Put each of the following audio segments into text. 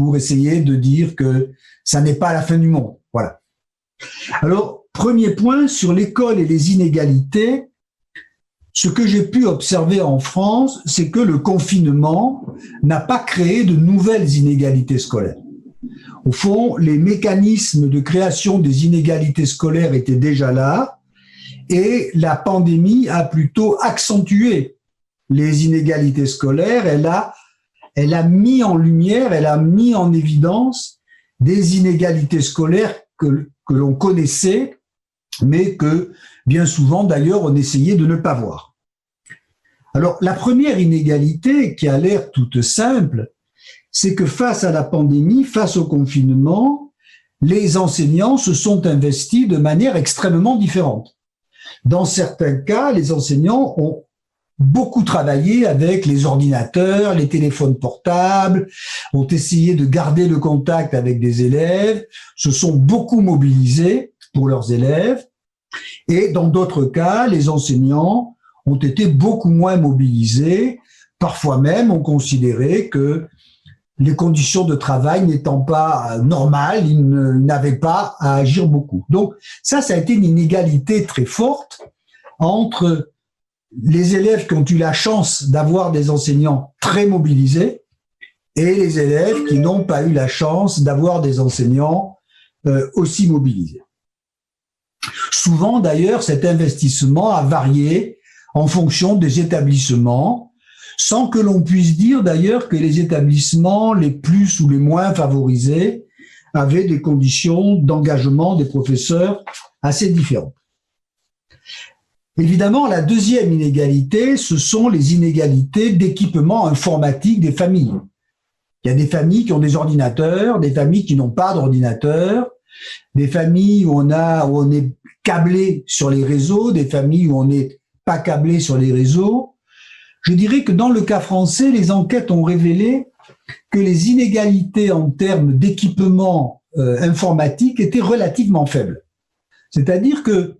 pour essayer de dire que ça n'est pas la fin du monde. Voilà. Alors, premier point sur l'école et les inégalités. Ce que j'ai pu observer en France, c'est que le confinement n'a pas créé de nouvelles inégalités scolaires. Au fond, les mécanismes de création des inégalités scolaires étaient déjà là et la pandémie a plutôt accentué les inégalités scolaires. Elle a mis en lumière, elle a mis en évidence des inégalités scolaires que l'on connaissait, mais que bien souvent d'ailleurs on essayait de ne pas voir. Alors la première inégalité qui a l'air toute simple, c'est que face à la pandémie, face au confinement, les enseignants se sont investis de manière extrêmement différente. Dans certains cas, les enseignants ont beaucoup travaillé avec les ordinateurs, les téléphones portables, ont essayé de garder le contact avec des élèves, se sont beaucoup mobilisés pour leurs élèves. Et dans d'autres cas, les enseignants ont été beaucoup moins mobilisés. Parfois même, on considérait que les conditions de travail n'étant pas normales, ils n'avaient pas à agir beaucoup. Donc ça a été une inégalité très forte entre les élèves qui ont eu la chance d'avoir des enseignants très mobilisés et les élèves qui n'ont pas eu la chance d'avoir des enseignants aussi mobilisés. Souvent, d'ailleurs, cet investissement a varié en fonction des établissements, sans que l'on puisse dire d'ailleurs que les établissements les plus ou les moins favorisés avaient des conditions d'engagement des professeurs assez différentes. Évidemment, la deuxième inégalité, ce sont les inégalités d'équipement informatique des familles. Il y a des familles qui ont des ordinateurs, des familles qui n'ont pas d'ordinateur, des familles où on est câblé sur les réseaux, des familles où on n'est pas câblé sur les réseaux. Je dirais que dans le cas français, les enquêtes ont révélé que les inégalités en termes d'équipement informatique étaient relativement faibles. C'est-à-dire que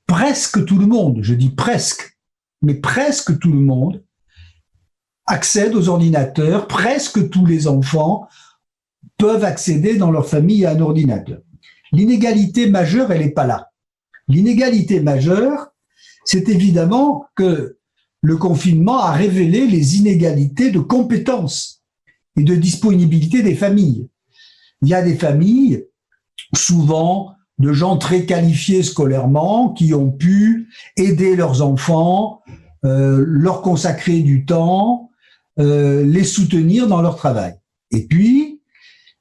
presque tout le monde, je dis presque, mais presque tout le monde accède aux ordinateurs, presque tous les enfants peuvent accéder dans leur famille à un ordinateur. L'inégalité majeure, elle n'est pas là. L'inégalité majeure, c'est évidemment que le confinement a révélé les inégalités de compétences et de disponibilité des familles. Il y a des familles, souvent de gens très qualifiés scolairement, qui ont pu aider leurs enfants, leur consacrer du temps, les soutenir dans leur travail. Et puis,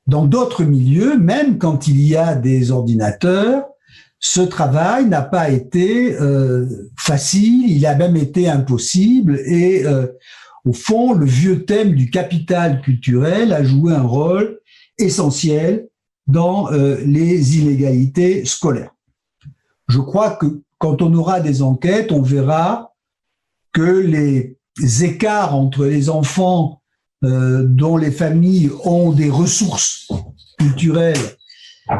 dans d'autres milieux, même quand il y a des ordinateurs, ce travail n'a pas été facile, il a même été impossible et au fond, le vieux thème du capital culturel a joué un rôle essentiel dans les inégalités scolaires. Je crois que quand on aura des enquêtes, on verra que les écarts entre les enfants dont les familles ont des ressources culturelles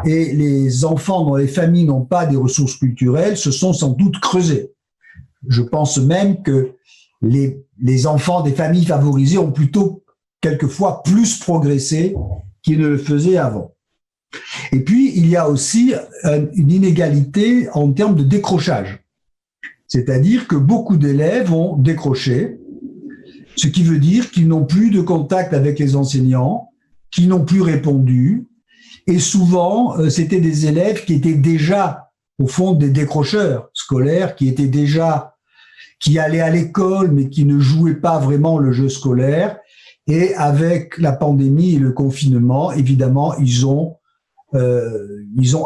et les enfants dont les familles n'ont pas des ressources culturelles se sont sans doute creusés. Je pense même que les enfants des familles favorisées ont plutôt quelquefois plus progressé qu'ils ne le faisaient avant. Et puis, il y a aussi une inégalité en termes de décrochage. C'est-à-dire que beaucoup d'élèves ont décroché, ce qui veut dire qu'ils n'ont plus de contact avec les enseignants, qu'ils n'ont plus répondu. Et souvent, c'était des élèves qui étaient déjà, au fond, des décrocheurs scolaires, qui allaient à l'école, mais qui ne jouaient pas vraiment le jeu scolaire. Et avec la pandémie et le confinement, évidemment, ils ont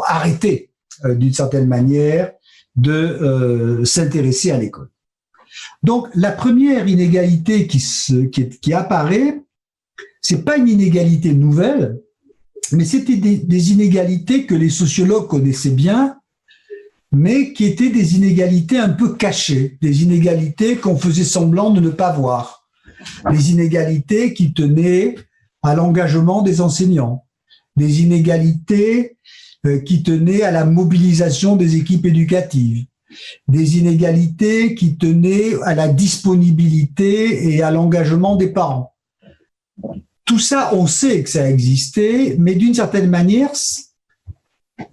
arrêté, d'une certaine manière, de s'intéresser à l'école. Donc, la première inégalité qui apparaît, c'est pas une inégalité nouvelle, mais c'était des inégalités que les sociologues connaissaient bien, mais qui étaient des inégalités un peu cachées, des inégalités qu'on faisait semblant de ne pas voir, des inégalités qui tenaient à l'engagement des enseignants, des inégalités qui tenaient à la mobilisation des équipes éducatives, des inégalités qui tenaient à la disponibilité et à l'engagement des parents. Tout ça, on sait que ça existait, mais d'une certaine manière,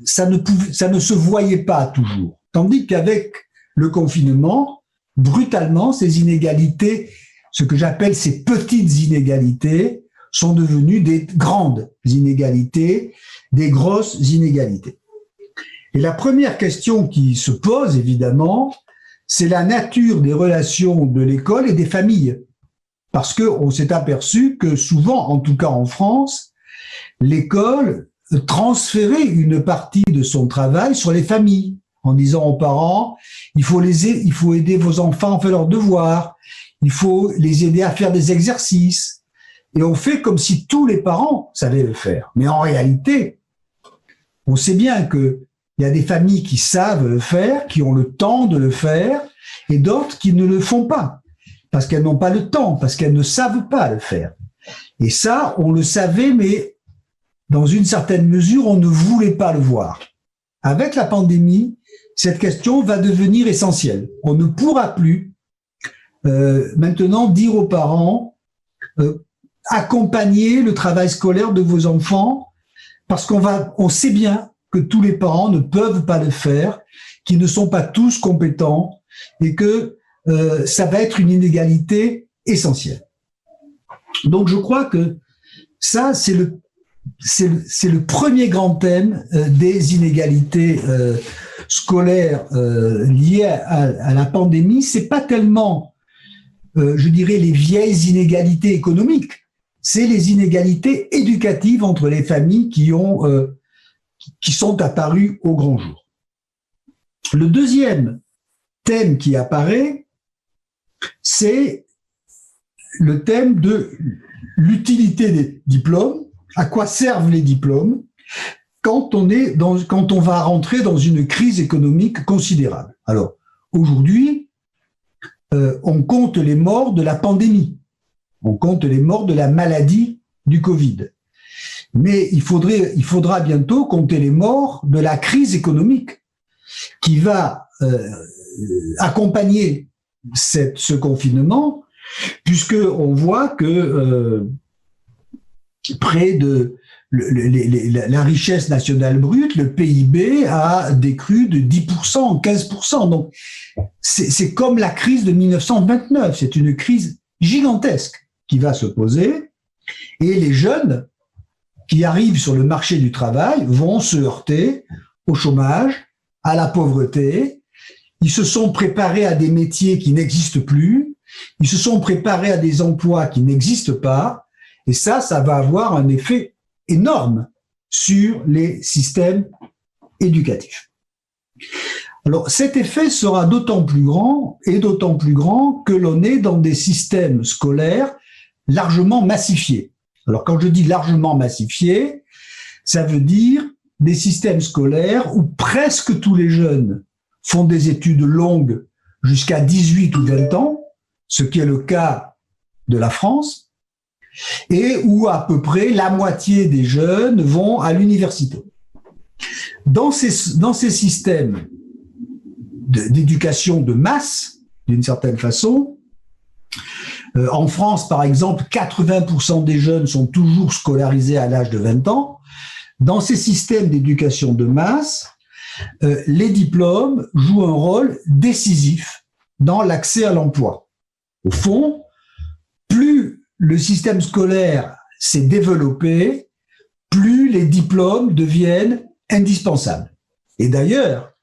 ça ne se voyait pas toujours. Tandis qu'avec le confinement, brutalement, ces inégalités, ce que j'appelle ces petites inégalités, sont devenues des grandes inégalités, des grosses inégalités. Et la première question qui se pose, évidemment, c'est la nature des relations de l'école et des familles. Parce qu'on s'est aperçu que souvent, en tout cas en France, l'école transférait une partie de son travail sur les familles, en disant aux parents, il faut aider vos enfants à faire leurs devoirs, il faut les aider à faire des exercices. Et on fait comme si tous les parents savaient le faire. Mais en réalité, on sait bien qu'il y a des familles qui savent le faire, qui ont le temps de le faire, et d'autres qui ne le font pas, parce qu'elles n'ont pas le temps, parce qu'elles ne savent pas le faire. Et ça, on le savait, mais dans une certaine mesure, on ne voulait pas le voir. Avec la pandémie, cette question va devenir essentielle. On ne pourra plus maintenant dire aux parents accompagner le travail scolaire de vos enfants, parce on sait bien que tous les parents ne peuvent pas le faire, qu'ils ne sont pas tous compétents, et que ça va être une inégalité essentielle. Donc je crois que ça, c'est le premier grand thème des inégalités scolaires liées à la pandémie. C'est pas tellement, je dirais, les vieilles inégalités économiques, c'est les inégalités éducatives entre les familles qui sont apparues au grand jour. Le deuxième thème qui apparaît, c'est le thème de l'utilité des diplômes. À quoi servent les diplômes quand on va rentrer dans une crise économique considérable? Alors, aujourd'hui, on compte les morts de la pandémie, on compte les morts de la maladie du Covid. Mais il faudra bientôt compter les morts de la crise économique qui va accompagner ce confinement, puisque on voit que près de la richesse nationale brute, le PIB a décru de 10%, 15%. Donc, c'est comme la crise de 1929. C'est une crise gigantesque qui va se poser. Et les jeunes qui arrivent sur le marché du travail vont se heurter au chômage, à la pauvreté. Ils se sont préparés à des métiers qui n'existent plus. Ils se sont préparés à des emplois qui n'existent pas. Et ça va avoir un effet énorme sur les systèmes éducatifs. Alors, cet effet sera d'autant plus grand que l'on est dans des systèmes scolaires largement massifiés. Alors, quand je dis largement massifiés, ça veut dire des systèmes scolaires où presque tous les jeunes font des études longues jusqu'à 18 ou 20 ans, ce qui est le cas de la France, et où à peu près la moitié des jeunes vont à l'université. Dans ces systèmes d'éducation de masse, d'une certaine façon, en France, par exemple, 80% des jeunes sont toujours scolarisés à l'âge de 20 ans. Dans ces systèmes d'éducation de masse, les diplômes jouent un rôle décisif dans l'accès à l'emploi. Au fond, plus le système scolaire s'est développé, plus les diplômes deviennent indispensables. Et d'ailleurs,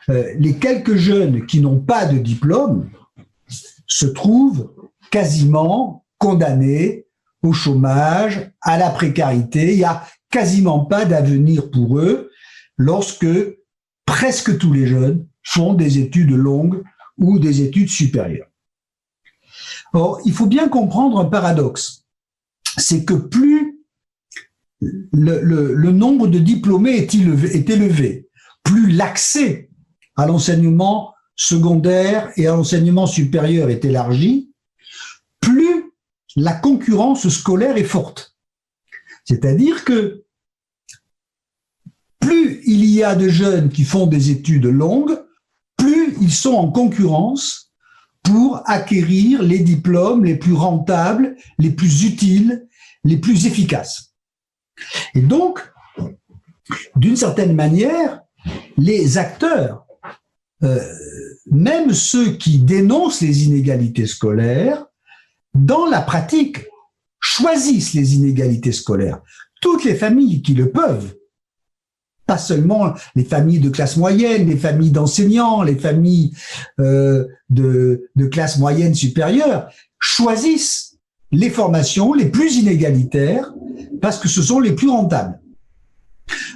les quelques jeunes qui n'ont pas de diplôme se trouvent quasiment condamnés au chômage, à la précarité. Il n'y a quasiment pas d'avenir pour eux lorsque presque tous les jeunes font des études longues ou des études supérieures. Or, il faut bien comprendre un paradoxe, c'est que plus le nombre de diplômés est élevé, plus l'accès à l'enseignement secondaire et à l'enseignement supérieur est élargi, plus la concurrence scolaire est forte. C'est-à-dire que plus il y a de jeunes qui font des études longues, plus ils sont en concurrence pour acquérir les diplômes les plus rentables, les plus utiles, les plus efficaces. Et donc, d'une certaine manière, les acteurs, même ceux qui dénoncent les inégalités scolaires, dans la pratique, choisissent les inégalités scolaires. Toutes les familles qui le peuvent, pas seulement les familles de classe moyenne, les familles d'enseignants, les familles de classe moyenne supérieure, choisissent les formations les plus inégalitaires parce que ce sont les plus rentables.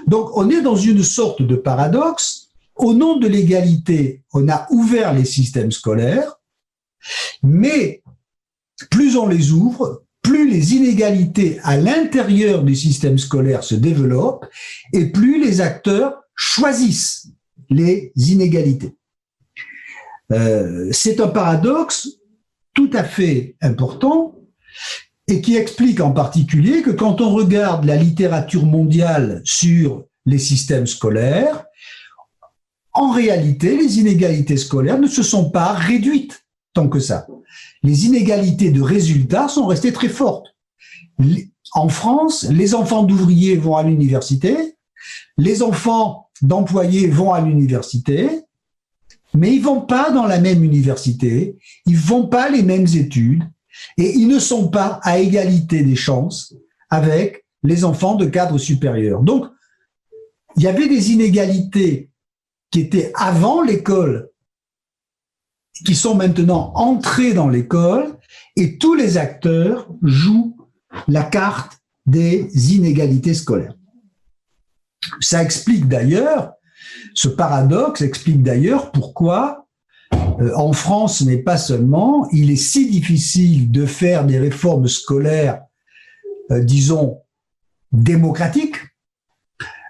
Donc, on est dans une sorte de paradoxe. Au nom de l'égalité, on a ouvert les systèmes scolaires, mais plus on les ouvre, plus les inégalités à l'intérieur du système scolaire se développent et plus les acteurs choisissent les inégalités. C'est un paradoxe tout à fait important et qui explique en particulier que quand on regarde la littérature mondiale sur les systèmes scolaires, en réalité, les inégalités scolaires ne se sont pas réduites tant que ça. Les inégalités de résultats sont restées très fortes. En France, les enfants d'ouvriers vont à l'université, les enfants d'employés vont à l'université, mais ils vont pas dans la même université, ils font pas les mêmes études, et ils ne sont pas à égalité des chances avec les enfants de cadres supérieurs. Donc, il y avait des inégalités qui étaient avant l'école, qui sont maintenant entrées dans l'école, et tous les acteurs jouent la carte des inégalités scolaires. Ça explique d'ailleurs, ce paradoxe explique d'ailleurs pourquoi en France, ce n'est pas seulement, il est si difficile de faire des réformes scolaires, disons, démocratiques,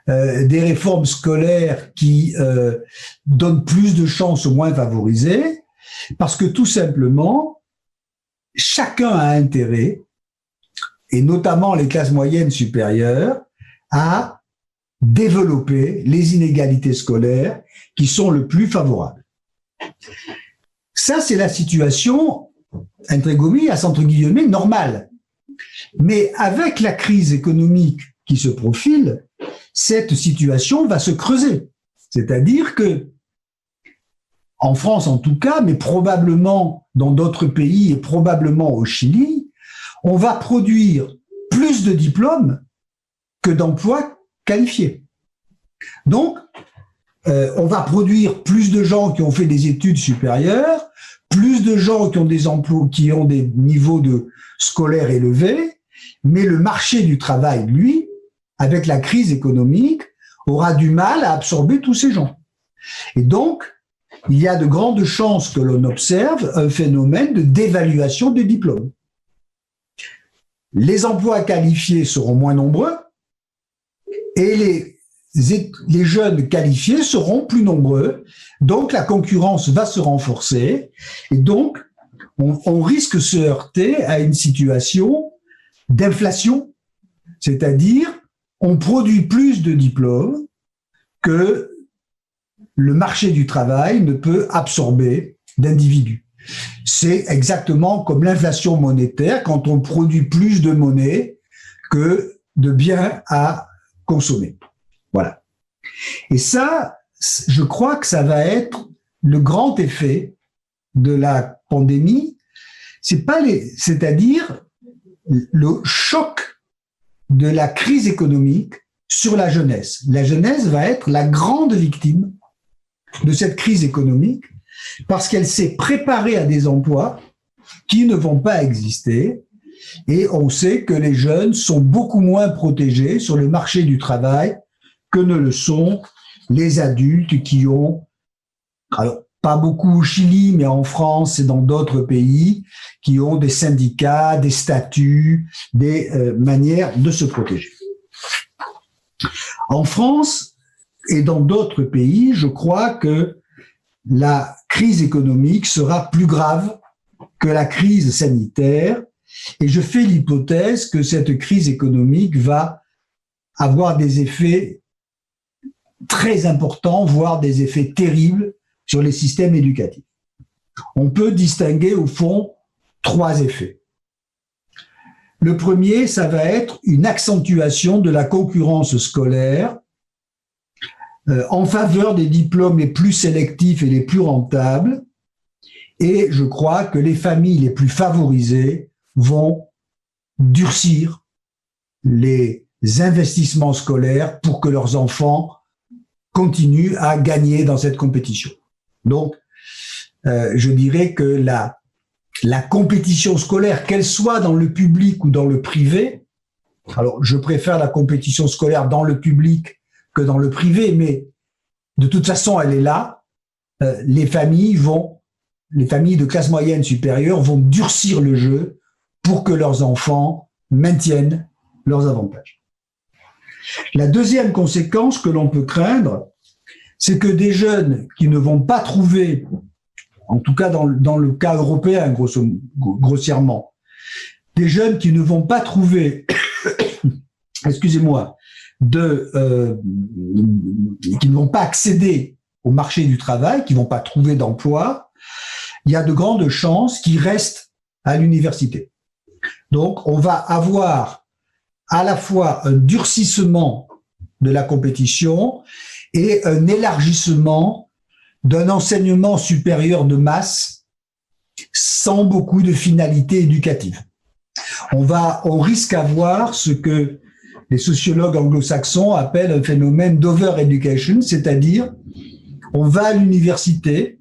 des réformes scolaires qui donnent plus de chances aux moins favorisés, parce que tout simplement, chacun a intérêt, et notamment les classes moyennes supérieures, à développer les inégalités scolaires qui sont le plus favorables. Ça, c'est la situation, entre guillemets, normale. Mais avec la crise économique qui se profile, cette situation va se creuser. C'est-à-dire que, en France en tout cas, mais probablement dans d'autres pays et probablement au Chili, on va produire plus de diplômes que d'emplois qualifiés. Donc, on va produire plus de gens qui ont fait des études supérieures, plus de gens qui ont des emplois, qui ont des niveaux de scolaires élevés, mais le marché du travail, lui, avec la crise économique, aura du mal à absorber tous ces gens. Et donc, il y a de grandes chances que l'on observe un phénomène de dévaluation des diplômes. Les emplois qualifiés seront moins nombreux et les jeunes qualifiés seront plus nombreux, donc la concurrence va se renforcer et donc on risque de se heurter à une situation d'inflation, c'est-à-dire on produit plus de diplômes que le marché du travail ne peut absorber d'individus. C'est exactement comme l'inflation monétaire, quand on produit plus de monnaie que de biens à consommer. Voilà. Et ça, je crois que ça va être le grand effet de la pandémie. C'est-à-dire le choc de la crise économique sur la jeunesse. La jeunesse va être la grande victime de cette crise économique parce qu'elle s'est préparée à des emplois qui ne vont pas exister et on sait que les jeunes sont beaucoup moins protégés sur le marché du travail que ne le sont les adultes qui ont, alors pas beaucoup au Chili, mais en France et dans d'autres pays, qui ont des syndicats, des statuts, des manières de se protéger. En France et dans d'autres pays, je crois que la crise économique sera plus grave que la crise sanitaire et je fais l'hypothèse que cette crise économique va avoir des effets très importants, voire des effets terribles sur les systèmes éducatifs. On peut distinguer au fond trois effets. Le premier, ça va être une accentuation de la concurrence scolaire en faveur des diplômes les plus sélectifs et les plus rentables. Et je crois que les familles les plus favorisées vont durcir les investissements scolaires pour que leurs enfants continuent à gagner dans cette compétition. Donc, je dirais que la compétition scolaire, qu'elle soit dans le public ou dans le privé, alors je préfère la compétition scolaire dans le public que dans le privé, mais de toute façon, elle est là. Les familles de classe moyenne supérieure vont durcir le jeu pour que leurs enfants maintiennent leurs avantages. La deuxième conséquence que l'on peut craindre, c'est que des jeunes qui ne vont pas trouver, en tout cas dans le cas européen, grossièrement, des jeunes qui ne vont pas trouver, excusez-moi, qui ne vont pas accéder au marché du travail, qui ne vont pas trouver d'emploi, il y a de grandes chances qu'ils restent à l'université. Donc, on va avoir à la fois un durcissement de la compétition et un élargissement d'un enseignement supérieur de masse sans beaucoup de finalité éducative. On risque d'avoir ce que les sociologues anglo-saxons appellent un phénomène d'over-education, c'est-à-dire on va à l'université,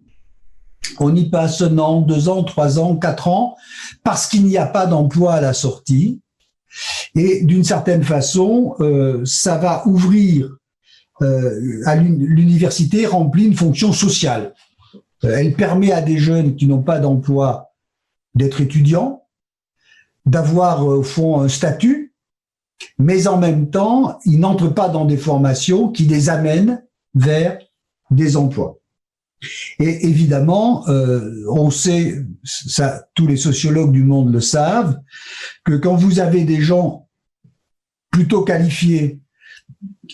on y passe 1 an, 2 ans, 3 ans, 4 ans, parce qu'il n'y a pas d'emploi à la sortie. Et d'une certaine façon, ça va ouvrir à l'université, remplit une fonction sociale. Elle permet à des jeunes qui n'ont pas d'emploi d'être étudiants, d'avoir au fond un statut, mais en même temps, ils n'entrent pas dans des formations qui les amènent vers des emplois. Et évidemment, on sait, ça, tous les sociologues du monde le savent, que quand vous avez des gens plutôt qualifiés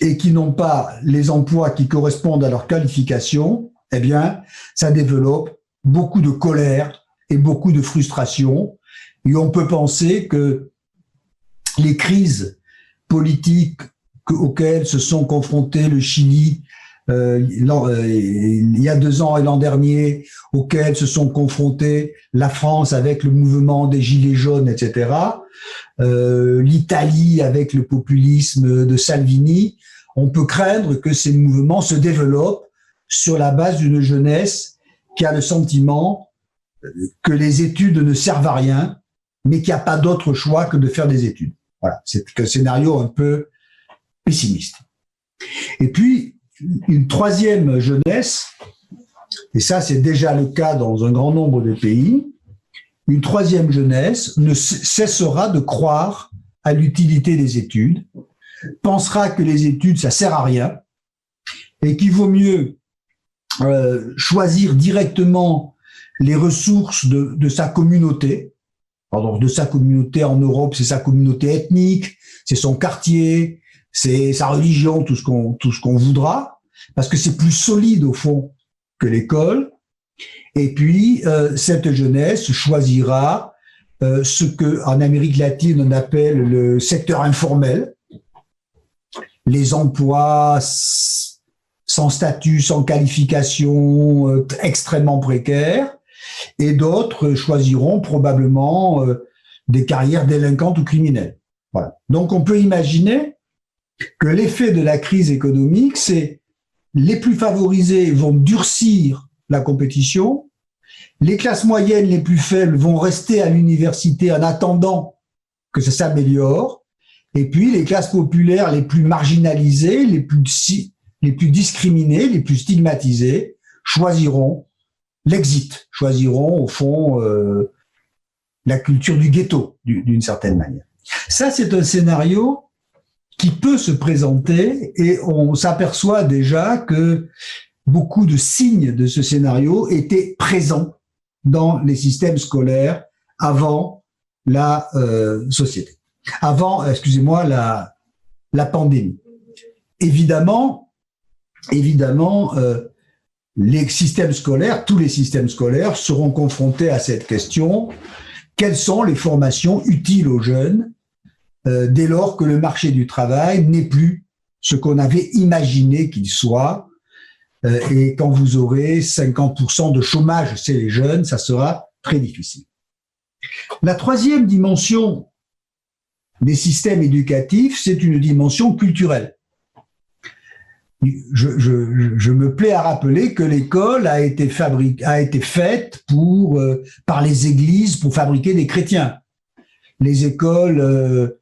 et qui n'ont pas les emplois qui correspondent à leur qualification, eh bien, ça développe beaucoup de colère et beaucoup de frustration. Et on peut penser que les crises politiques auxquelles se sont confrontés le Chili il y a 2 ans et l'an dernier, auxquelles se sont confrontés la France avec le mouvement des Gilets jaunes, etc., l'Italie avec le populisme de Salvini, on peut craindre que ces mouvements se développent sur la base d'une jeunesse qui a le sentiment que les études ne servent à rien, mais qui n'a pas d'autre choix que de faire des études. Voilà, c'est un scénario un peu pessimiste. Et puis, une troisième jeunesse, et ça c'est déjà le cas dans un grand nombre de pays, une troisième jeunesse ne cessera de croire à l'utilité des études, pensera que les études ça sert à rien, et qu'il vaut mieux choisir directement les ressources de sa communauté. Pardon, de sa communauté en Europe, c'est sa communauté ethnique, c'est son quartier, c'est sa religion, tout ce qu'on voudra, parce que c'est plus solide au fond que l'école. Et puis cette jeunesse choisira ce que en Amérique latine on appelle le secteur informel, les emplois sans statut, sans qualification, extrêmement précaires, et d'autres choisiront probablement des carrières délinquantes ou criminelles. Voilà. Donc on peut imaginer que l'effet de la crise économique, c'est les plus favorisés vont durcir la compétition, les classes moyennes les plus faibles vont rester à l'université en attendant que ça s'améliore, et puis les classes populaires les plus marginalisées, les plus discriminées, les plus stigmatisées, choisiront l'exit, choisiront au fond la culture du ghetto d'une certaine manière. Ça, c'est un scénario qui peut se présenter et on s'aperçoit déjà que beaucoup de signes de ce scénario étaient présents dans les systèmes scolaires avant la société, avant, excusez-moi, la pandémie. Évidemment, les systèmes scolaires, tous les systèmes scolaires seront confrontés à cette question quelles sont les formations utiles aux jeunes dès lors que le marché du travail n'est plus ce qu'on avait imaginé qu'il soit. Et quand vous aurez 50% de chômage chez les jeunes, ça sera très difficile. La troisième dimension des systèmes éducatifs, c'est une dimension culturelle. Je me plais à rappeler que l'école a été faite par les églises pour fabriquer des chrétiens. L'école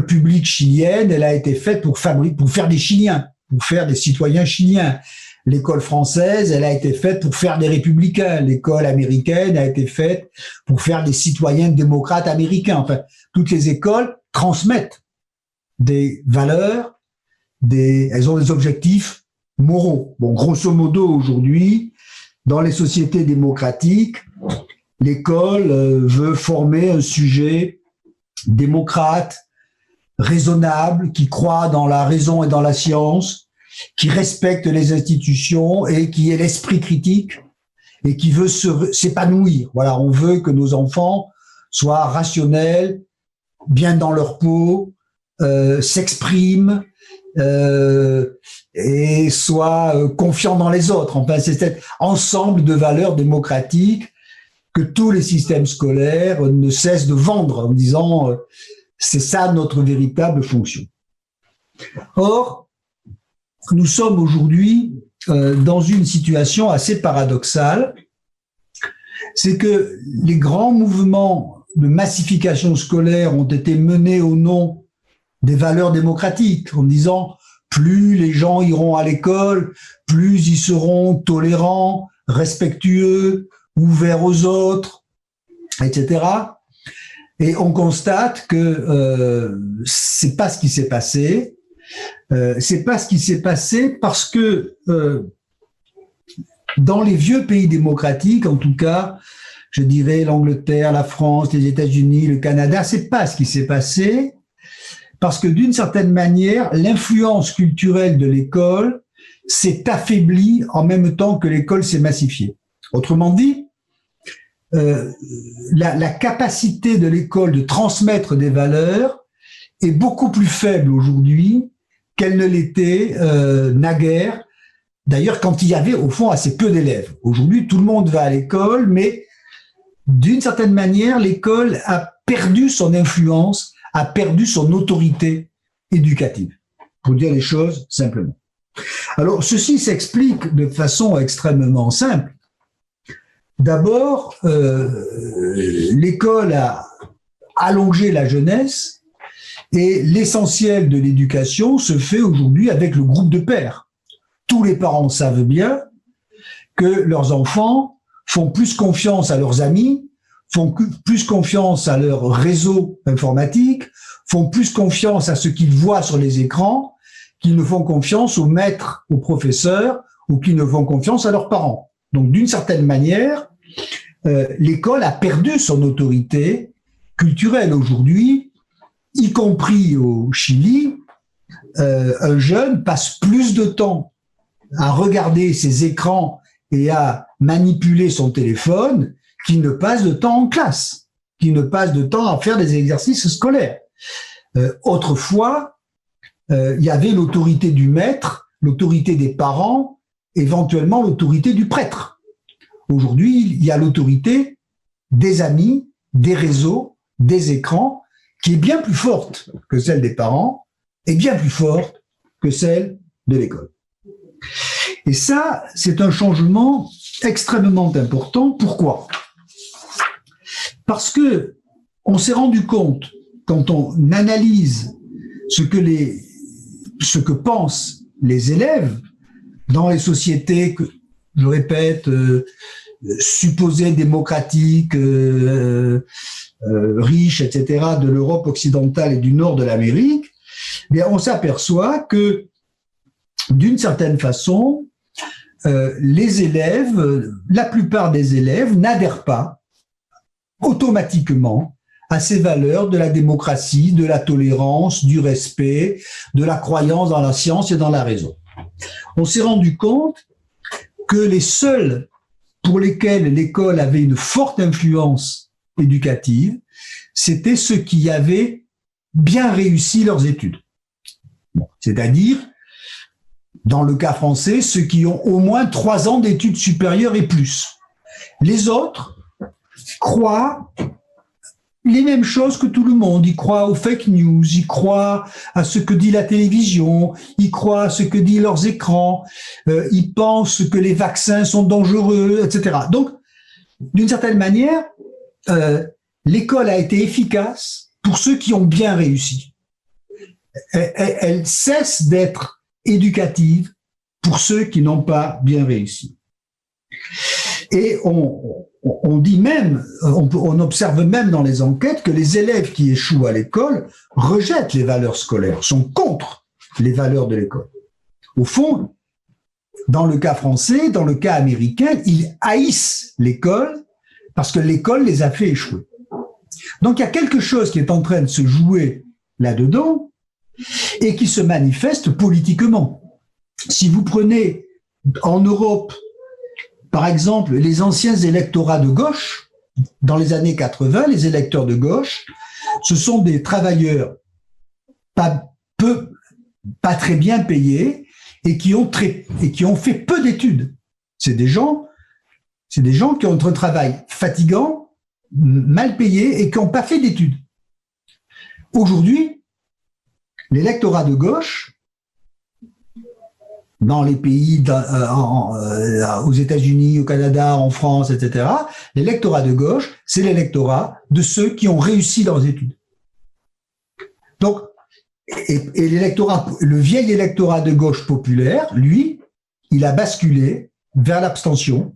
publique chilienne, elle a été faite pour faire des Chiliens, pour faire des citoyens chiliens. L'école française, elle a été faite pour faire des républicains. L'école américaine a été faite pour faire des citoyens démocrates américains. Enfin, toutes les écoles transmettent des valeurs, elles ont des objectifs moraux. Bon, grosso modo, aujourd'hui, dans les sociétés démocratiques, l'école veut former un sujet démocrate, raisonnable, qui croit dans la raison et dans la science, qui respecte les institutions et qui ait l'esprit critique et qui veut s'épanouir. Voilà, on veut que nos enfants soient rationnels, bien dans leur peau, s'expriment et soient confiants dans les autres. Enfin, c'est cet ensemble de valeurs démocratiques que tous les systèmes scolaires ne cessent de vendre en disant c'est ça notre véritable fonction. Or, nous sommes aujourd'hui dans une situation assez paradoxale, c'est que les grands mouvements de massification scolaire ont été menés au nom des valeurs démocratiques, en disant plus les gens iront à l'école, plus ils seront tolérants, respectueux, ouverts aux autres, etc. Et on constate que c'est pas ce qui s'est passé. C'est pas ce qui s'est passé parce que dans les vieux pays démocratiques, en tout cas, je dirais l'Angleterre, la France, les États-Unis, le Canada, c'est pas ce qui s'est passé parce que d'une certaine manière, l'influence culturelle de l'école s'est affaiblie en même temps que l'école s'est massifiée. Autrement dit, la capacité de l'école de transmettre des valeurs est beaucoup plus faible aujourd'hui qu'elle ne l'était naguère. D'ailleurs, quand il y avait au fond assez peu d'élèves. Aujourd'hui, tout le monde va à l'école, mais d'une certaine manière, l'école a perdu son influence, a perdu son autorité éducative, pour dire les choses simplement. Alors, ceci s'explique de façon extrêmement simple. D'abord, l'école a allongé la jeunesse et l'essentiel de l'éducation se fait aujourd'hui avec le groupe de pairs. Tous les parents savent bien que leurs enfants font plus confiance à leurs amis, font plus confiance à leur réseau informatique, font plus confiance à ce qu'ils voient sur les écrans, qu'ils ne font confiance aux maîtres, aux professeurs, ou qu'ils ne font confiance à leurs parents. Donc, d'une certaine manière, l'école a perdu son autorité culturelle aujourd'hui, y compris au Chili. Un jeune passe plus de temps à regarder ses écrans et à manipuler son téléphone qu'il ne passe de temps en classe, qu'il ne passe de temps à faire des exercices scolaires. Autrefois, il y avait l'autorité du maître, l'autorité des parents, éventuellement l'autorité du prêtre. Aujourd'hui, il y a l'autorité des amis, des réseaux, des écrans, qui est bien plus forte que celle des parents et bien plus forte que celle de l'école. Et ça, c'est un changement extrêmement important. Pourquoi ? Parce que on s'est rendu compte, quand on analyse ce que pensent les élèves dans les sociétés, je répète, supposées démocratiques, riches, etc., de l'Europe occidentale et du nord de l'Amérique, eh bien, on s'aperçoit que, d'une certaine façon, les élèves, la plupart des élèves n'adhèrent pas automatiquement à ces valeurs de la démocratie, de la tolérance, du respect, de la croyance dans la science et dans la raison. On s'est rendu compte que les seuls pour lesquels l'école avait une forte influence éducative, c'était ceux qui avaient bien réussi leurs études. C'est-à-dire, dans le cas français, ceux qui ont au moins 3 ans d'études supérieures et plus. Les autres croient les mêmes choses que tout le monde. Ils croient aux fake news, ils croient à ce que dit la télévision, ils croient à ce que disent leurs écrans, ils pensent que les vaccins sont dangereux, etc. Donc, d'une certaine manière, l'école a été efficace pour ceux qui ont bien réussi. Elle cesse d'être éducative pour ceux qui n'ont pas bien réussi. Et on dit même, on observe même dans les enquêtes que les élèves qui échouent à l'école rejettent les valeurs scolaires, sont contre les valeurs de l'école. Au fond, dans le cas français, dans le cas américain, ils haïssent l'école parce que l'école les a fait échouer. Donc il y a quelque chose qui est en train de se jouer là-dedans et qui se manifeste politiquement. Si vous prenez en Europe, par exemple, les anciens électorats de gauche, dans les années 80, les électeurs de gauche, ce sont des travailleurs pas très bien payés et qui ont fait peu d'études. C'est des gens qui ont un travail fatigant, mal payé et qui n'ont pas fait d'études. Aujourd'hui, l'électorat de gauche, dans les pays, aux États-Unis, au Canada, en France, etc., l'électorat de gauche, c'est l'électorat de ceux qui ont réussi leurs études. Donc, et l'électorat, le vieil électorat de gauche populaire, lui, il a basculé vers l'abstention,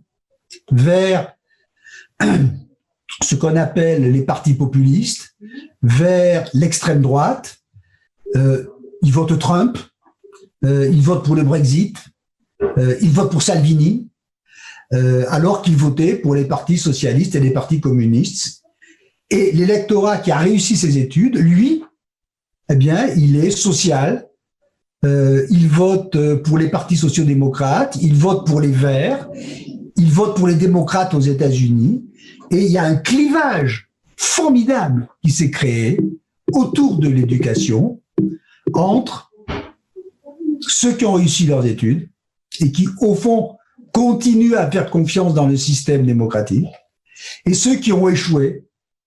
vers ce qu'on appelle les partis populistes, vers l'extrême droite. Il vote Trump. Il vote pour le Brexit, il vote pour Salvini, alors qu'il votait pour les partis socialistes et les partis communistes. Et l'électorat qui a réussi ses études, lui, eh bien, il est social, il vote pour les partis sociaux-démocrates, il vote pour les Verts, il vote pour les démocrates aux États-Unis, et il y a un clivage formidable qui s'est créé autour de l'éducation entre ceux qui ont réussi leurs études et qui, au fond, continuent à faire confiance dans le système démocratique, et ceux qui ont échoué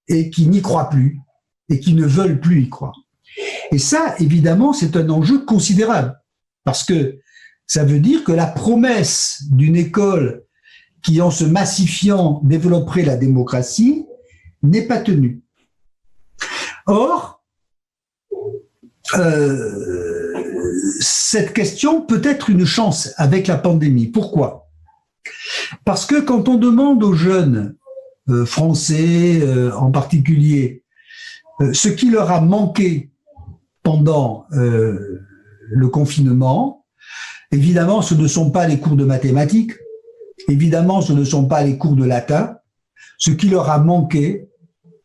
et qui n'y croient plus et qui ne veulent plus y croire. Et ça, évidemment, c'est un enjeu considérable, parce que ça veut dire que la promesse d'une école qui, en se massifiant, développerait la démocratie, n'est pas tenue. Or, cette question peut être une chance avec la pandémie. Pourquoi ? Parce que quand on demande aux jeunes français en particulier ce qui leur a manqué pendant le confinement, évidemment ce ne sont pas les cours de mathématiques, évidemment ce ne sont pas les cours de latin. Ce qui leur a manqué,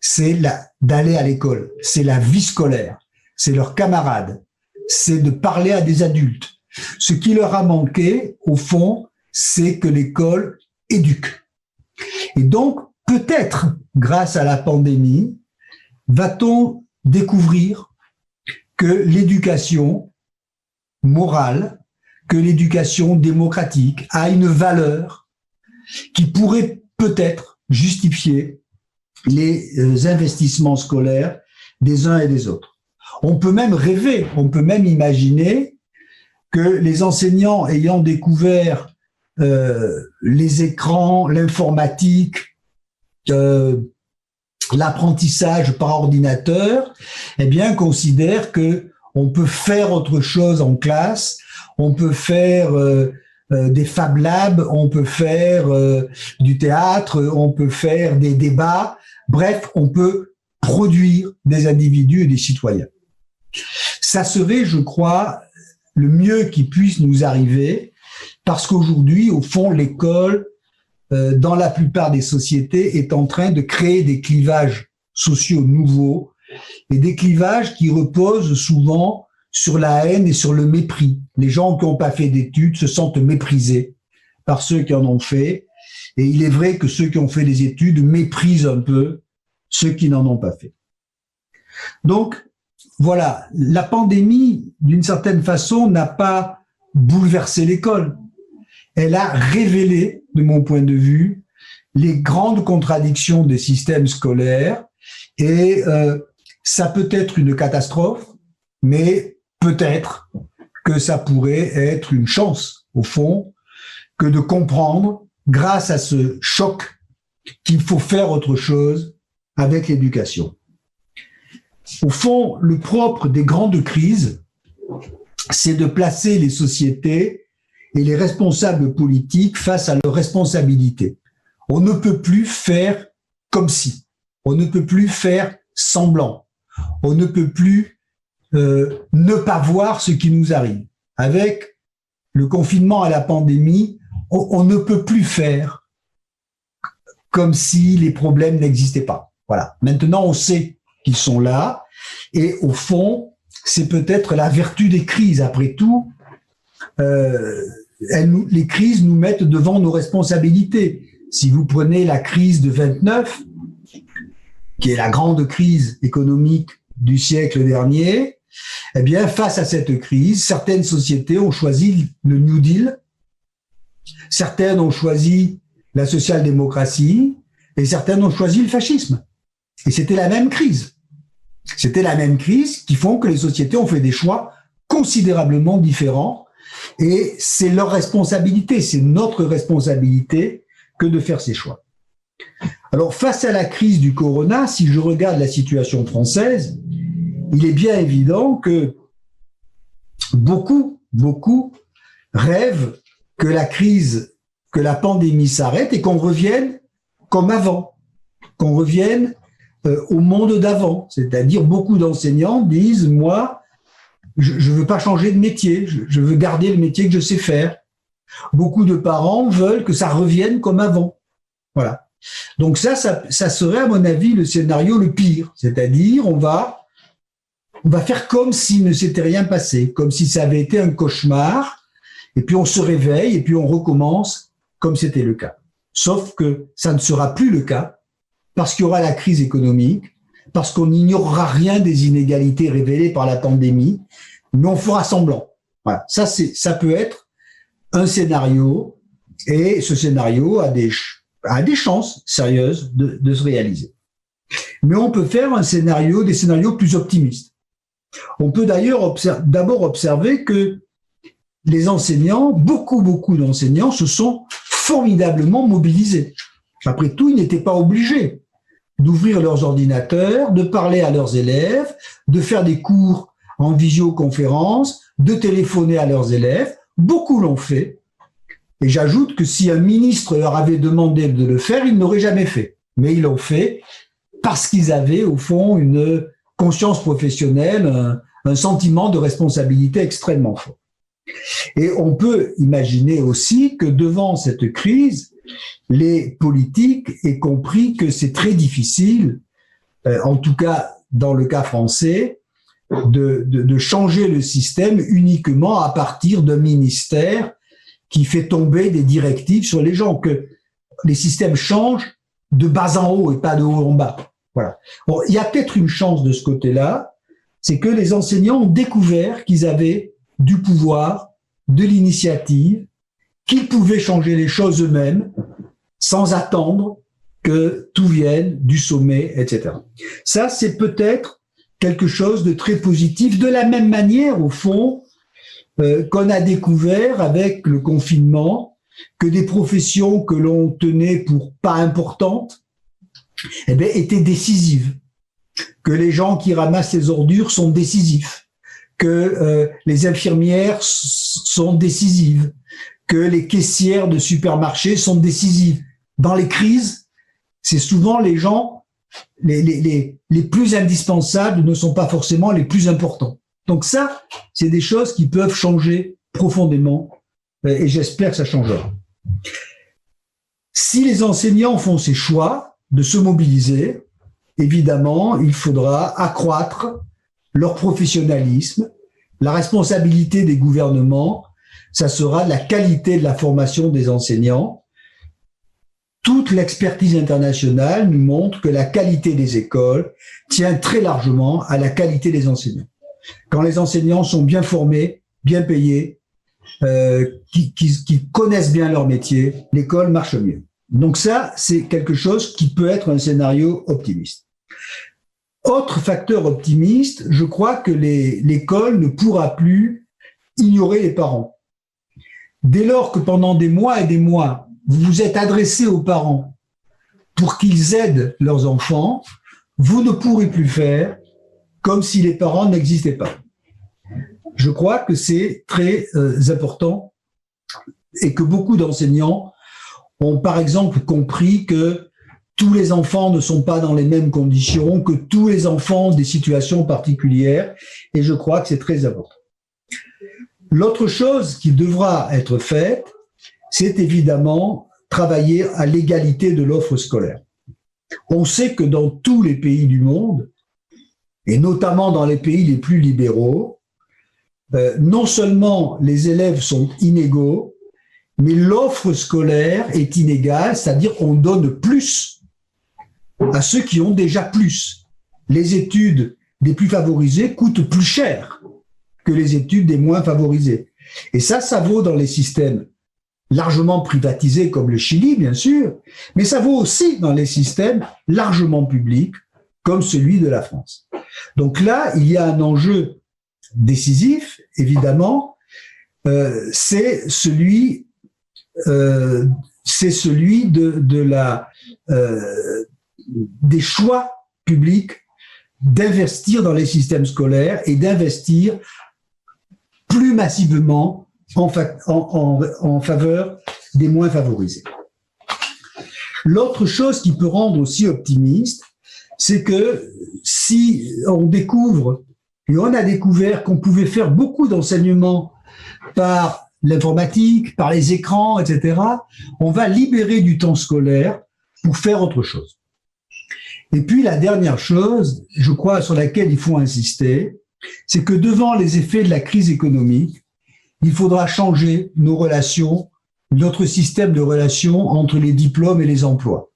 c'est d'aller à l'école, c'est la vie scolaire, c'est leurs camarades, c'est de parler à des adultes. Ce qui leur a manqué, au fond, c'est que l'école éduque. Et donc, peut-être, grâce à la pandémie, va-t-on découvrir que l'éducation morale, que l'éducation démocratique a une valeur qui pourrait peut-être justifier les investissements scolaires des uns et des autres. On peut même rêver, on peut même imaginer que les enseignants ayant découvert les écrans, l'informatique, l'apprentissage par ordinateur, eh bien, considèrent que on peut faire autre chose en classe, on peut faire des Fab Labs, on peut faire du théâtre, on peut faire des débats, bref, on peut produire des individus et des citoyens. Ça serait, je crois, le mieux qui puisse nous arriver, parce qu'aujourd'hui, au fond, l'école, dans la plupart des sociétés, est en train de créer des clivages sociaux nouveaux, et des clivages qui reposent souvent sur la haine et sur le mépris. Les gens qui n'ont pas fait d'études se sentent méprisés par ceux qui en ont fait, et il est vrai que ceux qui ont fait des études méprisent un peu ceux qui n'en ont pas fait. Donc, voilà, la pandémie, d'une certaine façon, n'a pas bouleversé l'école. Elle a révélé, de mon point de vue, les grandes contradictions des systèmes scolaires et ça peut être une catastrophe, mais peut-être que ça pourrait être une chance, au fond, que de comprendre, grâce à ce choc, qu'il faut faire autre chose avec l'éducation. Au fond, le propre des grandes crises, c'est de placer les sociétés et les responsables politiques face à leurs responsabilités. On ne peut plus faire comme si. On ne peut plus faire semblant. On ne peut plus ne pas voir ce qui nous arrive. Avec le confinement à la pandémie, on ne peut plus faire comme si les problèmes n'existaient pas. Voilà. Maintenant, on sait qu'ils sont là. Et au fond, c'est peut-être la vertu des crises. Après tout, les crises nous mettent devant nos responsabilités. Si vous prenez la crise de 29, qui est la grande crise économique du siècle dernier, eh bien, face à cette crise, certaines sociétés ont choisi le New Deal, certaines ont choisi la social-démocratie et certaines ont choisi le fascisme. Et c'était la même crise. C'était la même crise qui font que les sociétés ont fait des choix considérablement différents et c'est leur responsabilité, c'est notre responsabilité que de faire ces choix. Alors, face à la crise du corona, si je regarde la situation française, il est bien évident que beaucoup rêvent que la crise, que la pandémie s'arrête et qu'on revienne comme avant, qu'on revienne au monde d'avant. C'est-à-dire, beaucoup d'enseignants disent, moi, je veux pas changer de métier, je veux garder le métier que je sais faire. Beaucoup de parents veulent que ça revienne comme avant. Voilà. Donc ça serait, à mon avis, le scénario le pire. C'est-à-dire, on va faire comme s'il ne s'était rien passé, comme si ça avait été un cauchemar, et puis on se réveille, et puis on recommence comme c'était le cas. Sauf que ça ne sera plus le cas, parce qu'il y aura la crise économique, parce qu'on n'ignorera rien des inégalités révélées par la pandémie, mais on fera semblant. Voilà. Ça peut être un scénario, et ce scénario a des chances sérieuses de se réaliser. Mais on peut faire des scénarios plus optimistes. On peut d'ailleurs d'abord observer que les enseignants, beaucoup d'enseignants se sont formidablement mobilisés. Après tout, ils n'étaient pas obligés d'ouvrir leurs ordinateurs, de parler à leurs élèves, de faire des cours en visioconférence, de téléphoner à leurs élèves. Beaucoup l'ont fait. Et j'ajoute que si un ministre leur avait demandé de le faire, ils ne l'auraient jamais fait. Mais ils l'ont fait parce qu'ils avaient, au fond, une conscience professionnelle, un sentiment de responsabilité extrêmement fort. Et on peut imaginer aussi que devant cette crise, les politiques aient compris que c'est très difficile, en tout cas dans le cas français, de changer le système uniquement à partir d'un ministère qui fait tomber des directives sur les gens, que les systèmes changent de bas en haut et pas de haut en bas. Voilà. Bon, il y a peut-être une chance de ce côté-là, c'est que les enseignants ont découvert qu'ils avaient du pouvoir, de l'initiative, qu'ils pouvaient changer les choses eux-mêmes sans attendre que tout vienne du sommet, etc. Ça, c'est peut-être quelque chose de très positif, de la même manière, au fond, qu'on a découvert avec le confinement, que des professions que l'on tenait pour pas importantes, eh bien, étaient décisives, que les gens qui ramassent les ordures sont décisifs, que les infirmières sont décisives, que les caissières de supermarchés sont décisives. Dans les crises, c'est souvent les gens les plus indispensables ne sont pas forcément les plus importants. Donc ça, c'est des choses qui peuvent changer profondément et j'espère que ça changera. Si les enseignants font ces choix de se mobiliser, évidemment, il faudra accroître leur professionnalisme, la responsabilité des gouvernements, ça sera la qualité de la formation des enseignants, tout toute l'expertise internationale nous montre que la qualité des écoles tient très largement à la qualité des enseignants. Quand les enseignants sont bien formés, bien payés, qui connaissent bien leur métier, l'école marche mieux. Donc ça, c'est quelque chose qui peut être un scénario optimiste. Autre facteur optimiste, je crois que l'école ne pourra plus ignorer les parents. Dès lors que pendant des mois et des mois, vous vous êtes adressé aux parents pour qu'ils aident leurs enfants, vous ne pourrez plus faire comme si les parents n'existaient pas. Je crois que c'est très important et que beaucoup d'enseignants ont par exemple compris que tous les enfants ne sont pas dans les mêmes conditions, que tous les enfants ont des situations particulières, et je crois que c'est très important. L'autre chose qui devra être faite, c'est évidemment travailler à l'égalité de l'offre scolaire. On sait que dans tous les pays du monde, et notamment dans les pays les plus libéraux, non seulement les élèves sont inégaux, mais l'offre scolaire est inégale, c'est-à-dire qu'on donne plus à ceux qui ont déjà plus. Les études des plus favorisés coûtent plus cher que les études des moins favorisés. Et ça vaut dans les systèmes largement privatisés comme le Chili, bien sûr, mais ça vaut aussi dans les systèmes largement publics comme celui de la France. Donc là, il y a un enjeu décisif, évidemment, c'est celui des choix publics d'investir dans les systèmes scolaires et d'investir plus massivement en faveur des moins favorisés. L'autre chose qui peut rendre aussi optimiste, c'est que si on découvre, et on a découvert qu'on pouvait faire beaucoup d'enseignements par l'informatique, par les écrans, etc., on va libérer du temps scolaire pour faire autre chose. Et puis la dernière chose, je crois, sur laquelle il faut insister, c'est que devant les effets de la crise économique, il faudra changer nos relations, notre système de relations entre les diplômes et les emplois.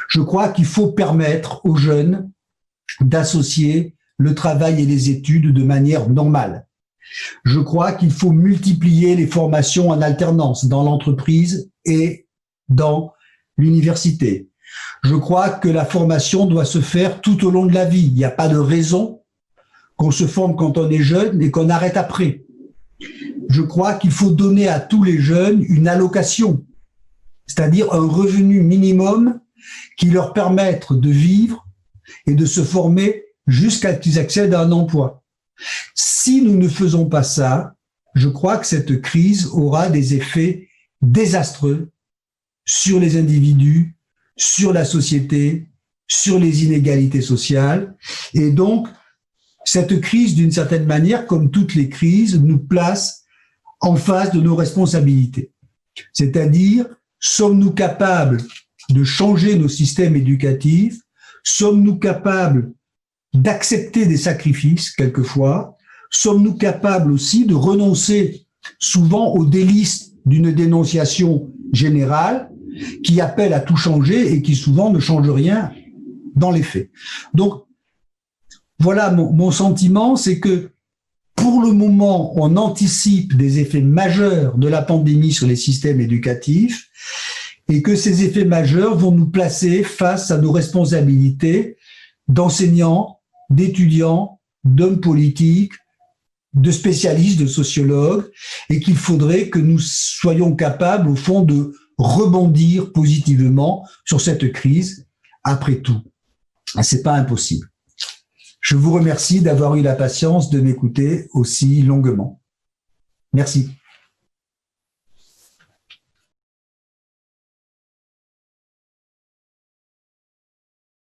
Je crois qu'il faut permettre aux jeunes d'associer le travail et les études de manière normale. Je crois qu'il faut multiplier les formations en alternance dans l'entreprise et dans l'université. Je crois que la formation doit se faire tout au long de la vie. Il n'y a pas de raison qu'on se forme quand on est jeune et qu'on arrête après. Je crois qu'il faut donner à tous les jeunes une allocation, c'est-à-dire un revenu minimum qui leur permette de vivre et de se former jusqu'à ce qu'ils accèdent à un emploi. Si nous ne faisons pas ça, je crois que cette crise aura des effets désastreux sur les individus, sur la société, sur les inégalités sociales. Et donc, cette crise, d'une certaine manière, comme toutes les crises, nous place en face de nos responsabilités. C'est-à-dire, sommes-nous capables de changer nos systèmes éducatifs? Sommes-nous capables d'accepter des sacrifices, quelquefois? Sommes-nous capables aussi de renoncer souvent aux délices d'une dénonciation générale qui appelle à tout changer et qui souvent ne change rien dans les faits? Donc, voilà mon sentiment, c'est que pour le moment, on anticipe des effets majeurs de la pandémie sur les systèmes éducatifs et que ces effets majeurs vont nous placer face à nos responsabilités d'enseignants, d'étudiants, d'hommes politiques, de spécialistes, de sociologues, et qu'il faudrait que nous soyons capables, au fond, de rebondir positivement sur cette crise. Après tout, c'est pas impossible. Je vous remercie d'avoir eu la patience de m'écouter aussi longuement. Merci.